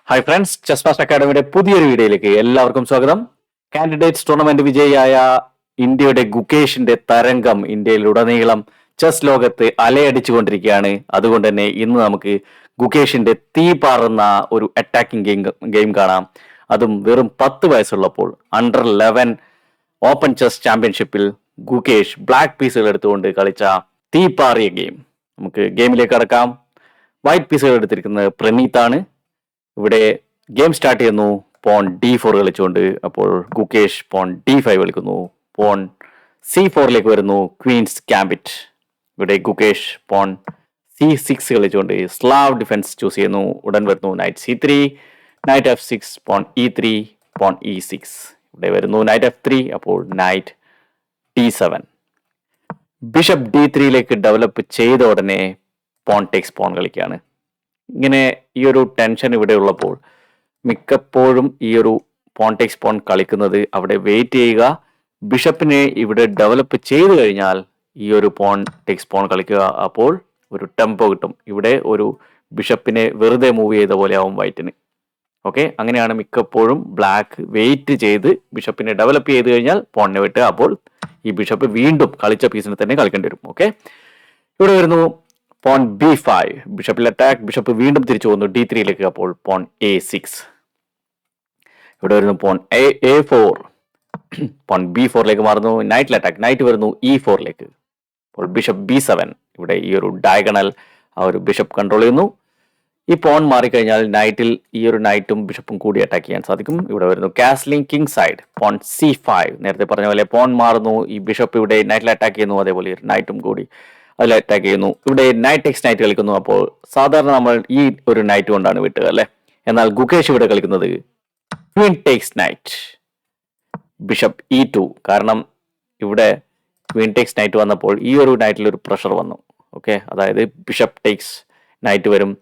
Hi friends, chess master അക്കാഡമിയുടെ പുതിയൊരു വീഡിയോയിലേക്ക് എല്ലാവർക്കും സ്വാഗതം. കാൻഡിഡേറ്റ്സ് ടൂർണമെന്റ് വിജയിയായ ഇന്ത്യയുടെ ഗുകേഷിന്റെ തരംഗം ഇന്ത്യയിലുടനീളം ചെസ് ലോകത്ത് അലയടിച്ചുകൊണ്ടിരിക്കുകയാണ്. അതുകൊണ്ട് തന്നെ ഇന്ന് നമുക്ക് ഗുകേഷിന്റെ തീ പാറുന്ന ഒരു അറ്റാക്കിംഗ് ഗെയിം കാണാം. അതും വെറും 10 വയസ്സുള്ളപ്പോൾ അണ്ടർ 11 ഓപ്പൺ ചെസ് ചാമ്പ്യൻഷിപ്പിൽ ഗുകേഷ് ബ്ലാക്ക് പീസുകൾ എടുത്തുകൊണ്ട് കളിച്ച തീ പാറിയ ഗെയിം. നമുക്ക് ഗെയിമിലേക്ക് കടക്കാം. വൈറ്റ് പീസുകൾ എടുത്തിരിക്കുന്നത് പ്രണീതാണ്. ഇവിടെ ഗെയിം സ്റ്റാർട്ട് ചെയ്യുന്നു പോൺ D4 കളിച്ചുകൊണ്ട്. അപ്പോൾ ഗുകേഷ് പോൺ D5 കളിക്കുന്നു. പോൺ C4ലേക്ക് വരുന്നു, ക്വീൻസ് ഗാംബിറ്റ്. ഇവിടെ ഗുകേഷ് പോൺ C6 കളിച്ചുകൊണ്ട് സ്ലാവ് ഡിഫൻസ് ചൂസ് ചെയ്യുന്നു. ഉടൻ വരുന്നു night C3, night F6, porn E3, porn E6. ഇവിടെ വരുന്നു നൈറ്റ് F3, അപ്പോൾ നൈറ്റ് D7. ബിഷപ്പ് D3യിലേക്ക് ഡെവലപ്പ് ചെയ്ത ഉടനെ പോൺ ടേക്സ് പോൺ കളിക്കുകയാണ്. ഇങ്ങനെ ഈ ഒരു ടെൻഷൻ ഇവിടെ ഉള്ളപ്പോൾ മിക്കപ്പോഴും ഈ ഒരു പോൺ ടേക്സ് പോൺ കളിക്കുന്നത് അവിടെ വെയിറ്റ് ചെയ്യുക. ബിഷപ്പിനെ ഇവിടെ ഡെവലപ്പ് ചെയ്തു കഴിഞ്ഞാൽ ഈ ഒരു പോൺ ടേക്സ് പോൺ കളിക്കുക. അപ്പോൾ ഒരു ടെമ്പോ കിട്ടും. ഇവിടെ ഒരു ബിഷപ്പിനെ വെറുതെ മൂവ് ചെയ്ത പോലെ ആവും വൈറ്റിന്. ഓക്കെ, അങ്ങനെയാണ് മിക്കപ്പോഴും ബ്ലാക്ക് വെയിറ്റ് ചെയ്ത് ബിഷപ്പിനെ ഡെവലപ്പ് ചെയ്ത് കഴിഞ്ഞാൽ പോണിനെ വിട്ട് അപ്പോൾ ഈ ബിഷപ്പ് വീണ്ടും കളിച്ച പീസിനെ തന്നെ കളിക്കേണ്ടി വരും. ഓക്കെ, ഇവിടെ വരുന്നു പോൺ B5, ബിഷപ്പിൽ അറ്റാക്ക്. ബിഷപ്പ് വീണ്ടും തിരിച്ചു പോകുന്നു D3യിലേക്ക്. അപ്പോൾ പോൺ A6. ഇവിടെ വരുന്നു പോൺ A4, പോൺ B4ലേക്ക് മാറുന്നു. നൈറ്റിൽ അറ്റാക്ക്. നൈറ്റ് വരുന്നു E4ലേക്ക്. അപ്പോൾ ബിഷപ്പ് B7. ഇവിടെ ഈ ഒരു ഡയഗണൽ ആ ഒരു ബിഷപ്പ് കൺട്രോൾ ചെയ്യുന്നു. ഈ പോൺ മാറിക്കഴിഞ്ഞാൽ നൈറ്റിൽ ഈ ഒരു നൈറ്റും ബിഷപ്പും കൂടി അറ്റാക്ക് ചെയ്യാൻ സാധിക്കും. ഇവിടെ വരുന്നു castling king side, porn C5. നേരത്തെ പറഞ്ഞ പോലെ പോൺ മാറുന്നു. ഈ ബിഷപ്പ് ഇവിടെ നൈറ്റിൽ അറ്റാക്ക് ചെയ്യുന്നു. അതേപോലെ നൈറ്റും കൂടി അതിൽ അറ്റാക്ക് ചെയ്യുന്നു. ഇവിടെ നൈറ്റ് ടെക്സ് നൈറ്റ് കളിക്കുന്നു. അപ്പോൾ സാധാരണ നമ്മൾ ഈ ഒരു നൈറ്റ് കൊണ്ടാണ് വിട്ടുക അല്ലെ. എന്നാൽ ഗുകേഷ് ഇവിടെ കളിക്കുന്നത് Queen takes night, bishop E2. കാരണം ഇവിടെ ക്വീൻ ടേക്സ് നൈറ്റ് വന്നപ്പോൾ ഈ ഒരു നൈറ്റിൽ ഒരു പ്രഷർ വന്നു. ഓക്കെ, അതായത് ബിഷപ്പ് ടേക്സ് നൈറ്റ് വരും.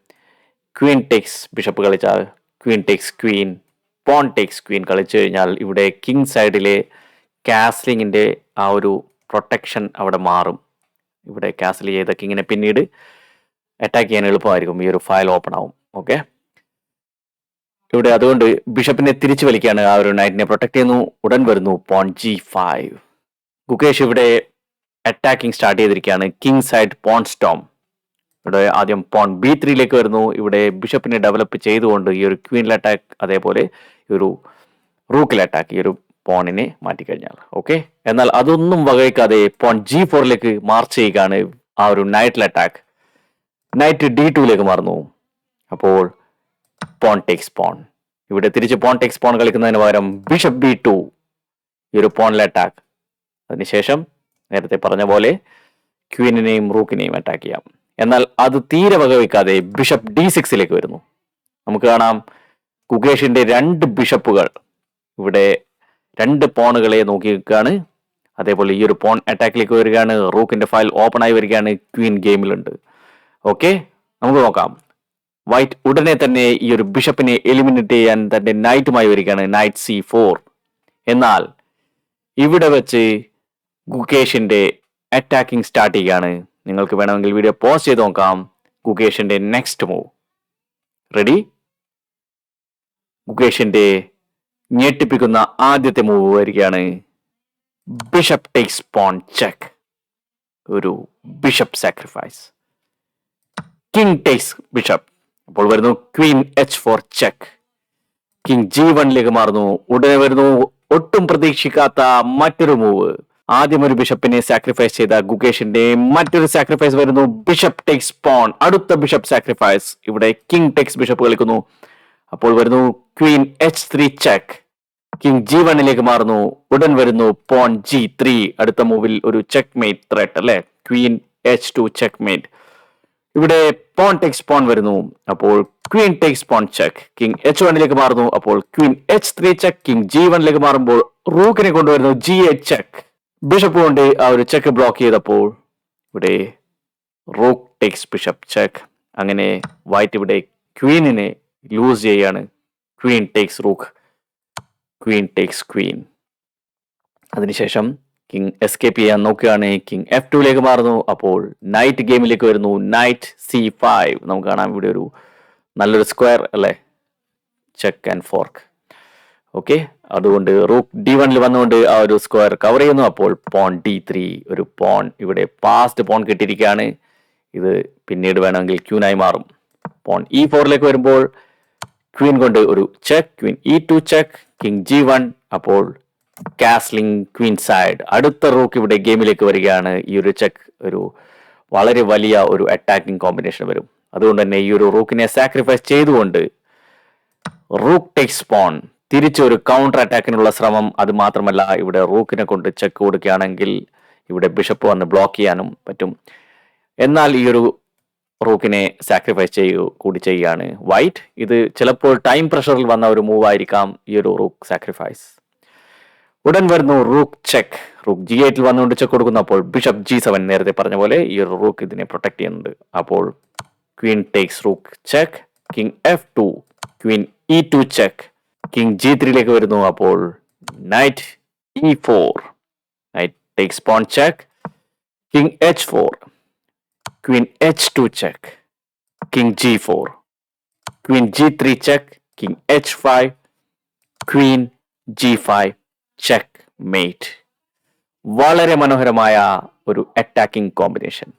ക്വീൻ ടേക്സ് ബിഷപ്പ് കളിച്ചാൽ queen takes queen, pawn takes queen കളിച്ചു കഴിഞ്ഞാൽ ഇവിടെ കിങ് സൈഡിലെ കാസ്ലിങ്ങിന്റെ ആ ഒരു പ്രൊട്ടക്ഷൻ അവിടെ മാറും. ഇവിടെ കാസൽ ചെയ്ത കിങ്ങിനെ പിന്നീട് അറ്റാക്ക് ചെയ്യാൻ എളുപ്പമായിരിക്കും. ഈ ഒരു ഫയൽ ഓപ്പൺ ആവും. ഓക്കെ, ഇവിടെ അതുകൊണ്ട് ബിഷപ്പിനെ തിരിച്ചു വലിക്കുകയാണ്. ആ ഒരു നൈറ്റിനെ പ്രൊട്ടക്ട് ചെയ്യുന്നു. ഉടൻ വരുന്നു പോൺ G5. ഗുകേഷ് ഇവിടെ അറ്റാക്കിംഗ് സ്റ്റാർട്ട് ചെയ്തിരിക്കുകയാണ്. King side pawn storm. ഇവിടെ ആദ്യം പോൺ B3യിലേക്ക് വരുന്നു. ഇവിടെ ബിഷപ്പിനെ ഡെവലപ്പ് ചെയ്തുകൊണ്ട് ഈ ഒരു ക്വീനിൽ അറ്റാക്ക്, അതേപോലെ ഈ ഒരു റൂക്കിൽ അറ്റാക്ക്, ഈ ഒരു പോണിനെ മാറ്റിക്കഴിഞ്ഞാൽ. ഓക്കെ, എന്നാൽ അതൊന്നും വകവയ്ക്കാതെ പോൺ G4ലേക്ക് മാർച്ച് ചെയ്യുകയാണ്. ആ ഒരു നൈറ്റിൽ അറ്റാക്ക്. നൈറ്റ് D2യിലേക്ക് മാറുന്നു. അപ്പോൾ പോൺ ടേക്സ് പോൺ. ഇവിടെ തിരിച്ച് പോൺ ടേക്സ് പോൺ കളിക്കുന്നതിന് പകരം ബിഷപ്പ് B2, ഈ ഒരു പോണിൽ അറ്റാക്ക്. അതിനുശേഷം നേരത്തെ പറഞ്ഞ പോലെ ക്വീനിനെയും റൂക്കിനെയും അറ്റാക്ക് ചെയ്യാം. എന്നാൽ അത് തീരെ വകവയ്ക്കാതെ ബിഷപ്പ് D6ലേക്ക് വരുന്നു. നമുക്ക് കാണാം ഗുകേഷിന്റെ 2 ബിഷപ്പുകൾ ഇവിടെ 2 പോണുകളെ നോക്കി നിൽക്കുകയാണ്. അതേപോലെ ഈ ഒരു പോൺ അറ്റാക്കിലേക്ക് വരികയാണ്. റൂക്കിന്റെ ഫയൽ ഓപ്പൺ ആയി വരികയാണ്. ക്വീൻ ഗെയിമിലുണ്ട്. ഓക്കെ, നമുക്ക് നോക്കാം. വൈറ്റ് ഉടനെ തന്നെ ഈ ഒരു ബിഷപ്പിനെ എലിമിനേറ്റ് ചെയ്യാൻ തന്റെ നൈറ്റുമായി വരികയാണ്. Night C4. എന്നാൽ ഇവിടെ വെച്ച് ഗുകേഷിന്റെ അറ്റാക്കിംഗ് സ്റ്റാർട്ട് ചെയ്യുകയാണ്. നിങ്ങൾക്ക് വേണമെങ്കിൽ വീഡിയോ പോസ് ചെയ്ത് നോക്കാം. ഗുകേഷിന്റെ നെക്സ്റ്റ് മൂവ് റെഡി. ഗുകേഷിന്റെ ഞെട്ടിപ്പിക്കുന്ന ആദ്യത്തെ മൂവ് വരികയാണ്. ബിഷപ്പ് ടേക്സ് പോൺ ചെക്ക്, ഒരു bishop sacrifice. King takes bishop. അപ്പോൾ വരുന്നു ക്വീൻ H4 ചെക്ക്. കിങ് G1ലേക്ക് മാറുന്നു. ഉടനെ വരുന്നു ഒട്ടും പ്രതീക്ഷിക്കാത്ത മറ്റൊരു മൂവ്. ആദ്യം ഒരു ബിഷപ്പിനെ സാക്രിഫൈസ് ചെയ്ത ഗുകേഷിന്റെ മറ്റൊരു സാക്രിഫൈസ് വരുന്നു. ബിഷപ്പ് ടേക്സ് പോൺ, അടുത്ത ബിഷപ്പ് സാക്രിഫൈസ്. ഇവിടെ കിങ് ടേക്സ് ബിഷപ്പ് കളിക്കുന്നു. അപ്പോൾ വരുന്നു ക്വീൻ H3 ചെക്ക്. കിങ് G1ലേക്ക് മാറുന്നു. ഉടൻ വരുന്നു പോൺ G3. അടുത്ത മൂവിൽ ഒരു ചെക്ക് മേറ്റ് ത്രെട്ട് അല്ലെ. Queen H2 checkmate. ഇവിടെ പോൺ ടേക്സ് പോൺ വരുന്നു. അപ്പോൾ queen takes pawn check. King H1ലേക്ക് മാറുന്നു. അപ്പോൾ ക്വീൻ H3 ചെക്ക്. കിങ് G1ലേക്ക് മാറുമ്പോൾ റൂക്കിനെ കൊണ്ടുവരുന്നു G8 ചെക്ക്. ബിഷപ്പ് കൊണ്ട് ആ ഒരു ചെക്ക് ബ്ലോക്ക് ചെയ്തപ്പോൾ ഇവിടെ റൂക്ക് ടേക്സ് ബിഷപ്പ് ചെക്ക്. അങ്ങനെ വൈറ്റ് ഇവിടെ ക്വീനിനെ ലൂസ് ചെയ്യാണ്. Queen takes rook, Queen takes Queen. അതിനുശേഷം കിങ് എസ്കേപ്പ് ചെയ്യാൻ നോക്കുകയാണ്. കിങ് F2ലേക്ക് മാറുന്നു. അപ്പോൾ നൈറ്റ് ഗെയിമിലേക്ക് വരുന്നു. Night C5. നമുക്ക് കാണാം ഇവിടെ ഒരു നല്ലൊരു സ്ക്വയർ അല്ലേ. Check and fork. ഓക്കെ, അതുകൊണ്ട് റൂക്ക് D1 വന്നുകൊണ്ട് ആ ഒരു സ്ക്വയർ കവർ ചെയ്യുന്നു. അപ്പോൾ പോൺ D3, ഒരു പോൺ ഇവിടെ പാസ്റ്റ് പോൺ കിട്ടിയിരിക്കുകയാണ്. ഇത് പിന്നീട് വേണമെങ്കിൽ ക്യൂനായി മാറും. പോൺ E4 വരുമ്പോൾ ക്വീൻ കൊണ്ട് ഒരു check, Queen E2 check, king G1. അപ്പോൾ കാസ്ലിംഗ് ക്വീൻ സൈഡ്. അടുത്ത റൂക്ക് ഇവിടെ ഗെയിമിലേക്ക് വരികയാണ്. ഈ ഒരു ചെക്ക് ഒരു വളരെ വലിയ ഒരു അറ്റാക്കിംഗ് കോമ്പിനേഷൻ വരും. അതുകൊണ്ട് തന്നെ ഈ ഒരു റൂക്കിനെ സാക്രിഫൈസ് ചെയ്തുകൊണ്ട് റൂക്ക് ടേക്സ് പോൺ, തിരിച്ചൊരു കൗണ്ടർ അറ്റാക്കിനുള്ള ശ്രമം. അത് മാത്രമല്ല, ഇവിടെ റൂക്കിനെ കൊണ്ട് ചെക്ക് കൊടുക്കുകയാണെങ്കിൽ ഇവിടെ ബിഷപ്പ് വന്ന് ബ്ലോക്ക് ചെയ്യാനും പറ്റും. എന്നാൽ ഈ ഒരു റൂക്കിനെ സാക്രിഫൈസ് കൂടി ചെയ്യുകയാണ് വൈറ്റ്. ഇത് ചിലപ്പോൾ ടൈം പ്രഷറിൽ വന്ന ഒരു മൂവ് ആയിരിക്കാം ഈ ഒരു റൂക്ക് സാക്രിഫൈസ്. ഉടൻ വരുന്നു റൂക്ക് ചെക്ക്. റൂക്ക് G8 വന്നുകൊണ്ട് ചെക്ക് കൊടുക്കുന്നു. അപ്പോൾ ബിഷപ്പ് G7, നേരത്തെ പറഞ്ഞ പോലെ ഈ ഒരു റൂക്ക് ഇതിനെ പ്രൊട്ടക്ട് ചെയ്യുന്നുണ്ട്. അപ്പോൾ queen takes rook check, king F2, queen E2 check, king G3 വരുന്നു. അപ്പോൾ knight E4, knight takes pawn check, king H4, queen H2 check, king G4, queen G3 check, king H5, queen G5 checkmate. വളരെ മനോഹരമായ ഒരു attacking combination.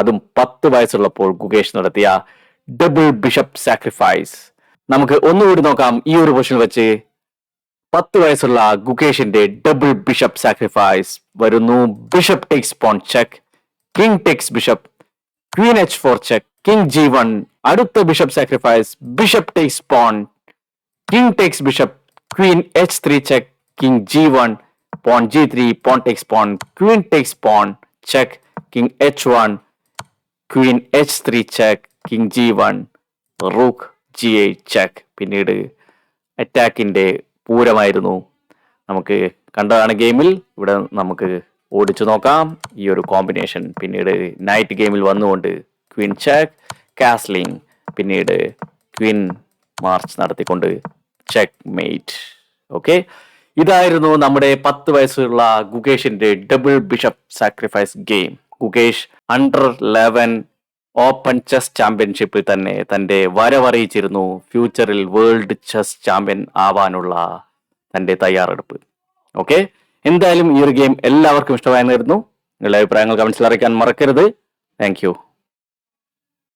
അതും 10 വയസ്സുള്ളപ്പോൾ ഗുകേഷ് നടത്തിയ double bishop sacrifice. നമുക്ക് ഒന്നുകൂടി നോക്കാം. ഈ ഒരു പൊസിഷൻ വെച്ച് 10 വയസ്സുള്ള ഗുകേഷിന്റെ ഡബിൾ ബിഷപ്പ് സാക്രിഫൈസ് വരുന്നു. Bishop takes pawn check, king takes bishop, queen H4 check, king G1. അടുത്ത bishop sacrifice, bishop takes pawn, king takes bishop, queen H3 check, king G1, pawn G3, pawn takes pawn, queen takes pawn check, king H1, queen H3 check, king G1, rook G8 check. പിന്നീട് അറ്റാക്കിന്റെ പൂരമായിരുന്നു. നമുക്ക് കണ്ടതാണ് ഗെയിമിൽ. ഇവിടെ നമുക്ക് ഓടിച്ചു നോക്കാം ഈ ഒരു കോമ്പിനേഷൻ. പിന്നീട് നൈറ്റ് ഗെയിമിൽ വന്നുകൊണ്ട് ക്വീൻ ചെക്ക്, കാസ്ലിംഗ്, പിന്നീട് ക്വീൻ മാർച്ച് നടത്തിക്കൊണ്ട് ചെക്ക് മേറ്റ്. ഓക്കെ, ഇതായിരുന്നു നമ്മുടെ 10 വയസ്സുള്ള ഗുകേഷിന്റെ double bishop sacrifice game. Gukesh under 11 open chess ചാമ്പ്യൻഷിപ്പിൽ തന്നെ തന്റെ വരവറിയിച്ചിരുന്നു ഫ്യൂച്ചറിൽ വേൾഡ് ചെസ് ചാമ്പ്യൻ ആവാനുള്ള തന്റെ തയ്യാറെടുപ്പ്. ഓക്കെ, എന്തായാലും ഈ ഒരു ഗെയിം എല്ലാവർക്കും ഇഷ്ടമായിരുന്നു. നിങ്ങളുടെ അഭിപ്രായങ്ങൾ കമന്റ്സിൽ അറിയിക്കാൻ മറക്കരുത്. Thank you.